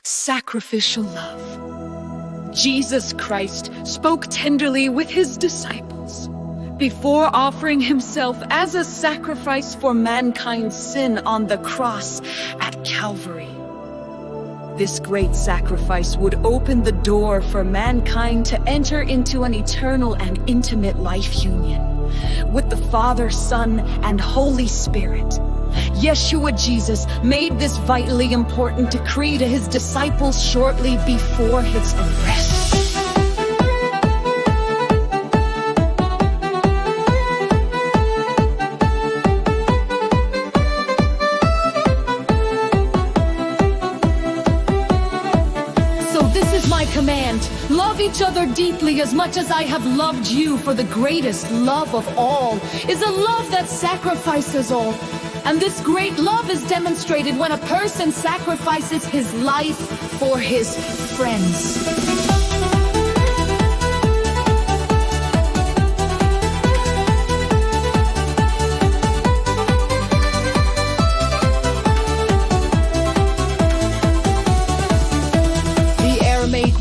Sacrificial love. Jesus Christ spoke tenderly with his disciples before offering himself as a sacrifice for mankind's sin on the cross at Calvary. This great sacrifice would open the door for mankind to enter into an eternal and intimate life union with the Father, Son, and Holy Spirit. Yeshua Jesus made this vitally important decree to his disciples shortly before his arrest. Command, love each other deeply as much as I have loved you, for the greatest love of all is a love that sacrifices all. And this great love is demonstrated when a person sacrifices his life for his friends.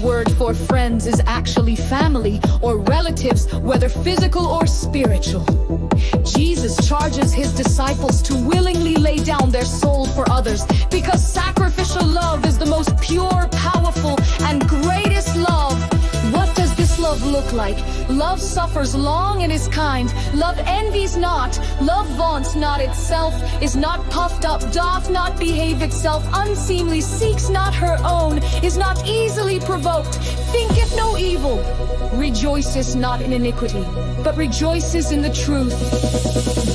Word for friends is actually family or relatives, whether physical or spiritual. Jesus charges his disciples to willingly lay down their soul for others, because sacrificial love is the most pure, powerful, and greatest love. What does this love look like? Love suffers long and is kind. Love envies not. Love vaunts not itself, is not puffed up, doth not behave itself unseemly, seeks not her own, is not easily provoked, thinketh no evil, rejoices not in iniquity, but rejoices in the truth,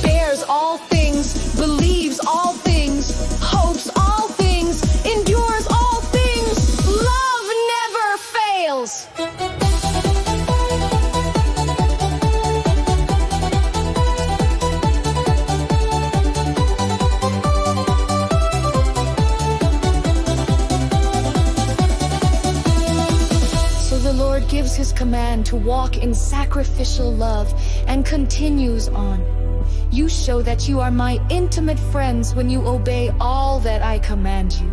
bears all things, believes all things, hopes all things, endures all things. Love never fails. Gives his command to walk in sacrificial love and continues on. You show that you are my intimate friends when you obey all that I command you.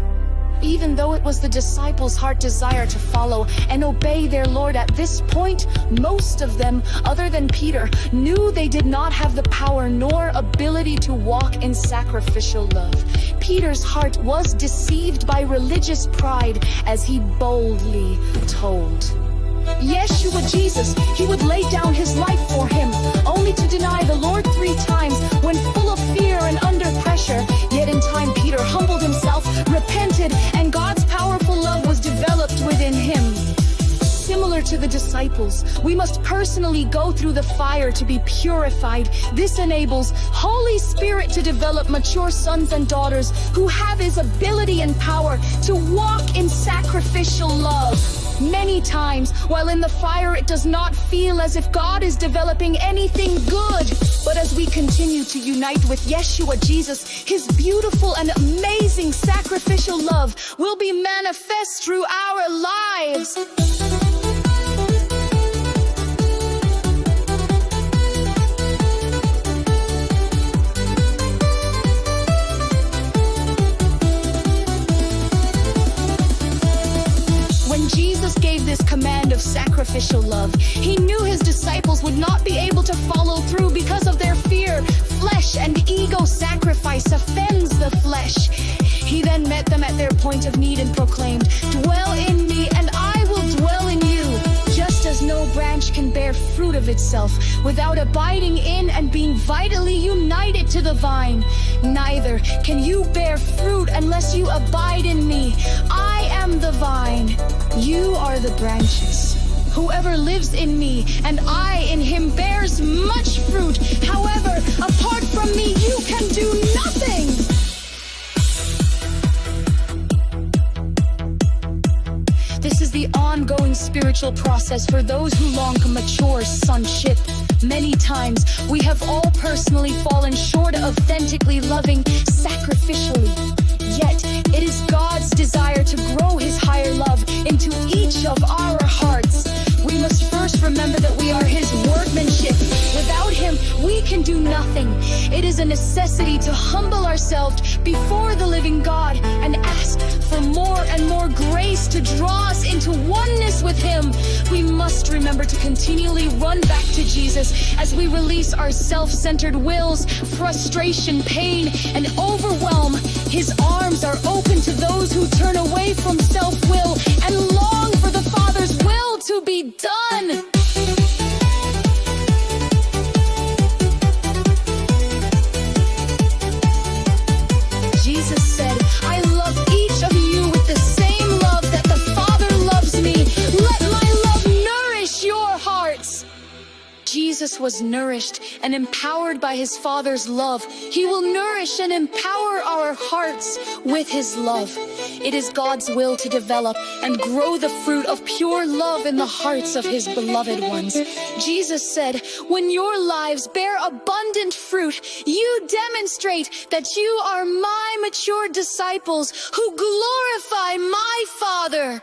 Even though it was the disciples' heart desire to follow and obey their Lord at this point, most of them, other than Peter, knew they did not have the power nor ability to walk in sacrificial love. Peter's heart was deceived by religious pride as he boldly told Yeshua Jesus he would lay down his life for him, only to deny the Lord 3 times when full of fear and under pressure. Yet in time Peter humbled himself, repented, and God's powerful love was developed within him. Similar to the disciples, we must personally go through the fire to be purified. This enables Holy Spirit to develop mature sons and daughters who have his ability and power to walk in sacrificial love. Many times, while in the fire, it does not feel as if God is developing anything good. But as we continue to unite with Yeshua Jesus, his beautiful and amazing sacrificial love will be manifest through our lives. Jesus gave this command of sacrificial love. He knew his disciples would not be able to follow through because of their fear. Flesh and ego sacrifice offends the flesh. He then met them at their point of need and proclaimed, "Dwell in me, and I will dwell in you." Just as no branch can bear fruit of itself without abiding in and being vitally united to the vine, neither can you bear fruit unless you abide in me. I am the vine, you are the branches. Whoever lives in me and I in him bears much fruit. However, apart from me, you can do nothing. This is the ongoing spiritual process for those who long to mature sonship. Many times, we have all personally fallen short of authentically loving sacrificially. Yet, it is God's desire to grow his higher love into each of our hearts. We must first remember that we are his workmanship. Without him, we can do nothing. It is a necessity to humble ourselves before the living God and ask for for more and more grace to draw us into oneness with Him. We must remember to continually run back to Jesus as we release our self-centered wills, frustration, pain, and overwhelm. His arms are open to those who turn away from self-will and long for the Father's will to be done. Jesus said, I love each of you with the same love that the Father loves me. Let my love nourish your hearts. Jesus was nourished and empowered by His Father's love. He will nourish and empower our hearts with His love. It is God's will to develop and grow the fruit of pure love in the hearts of His beloved ones. Jesus said, when your lives bear abundant fruit, you demonstrate that you are my mature disciples who glorify my Father.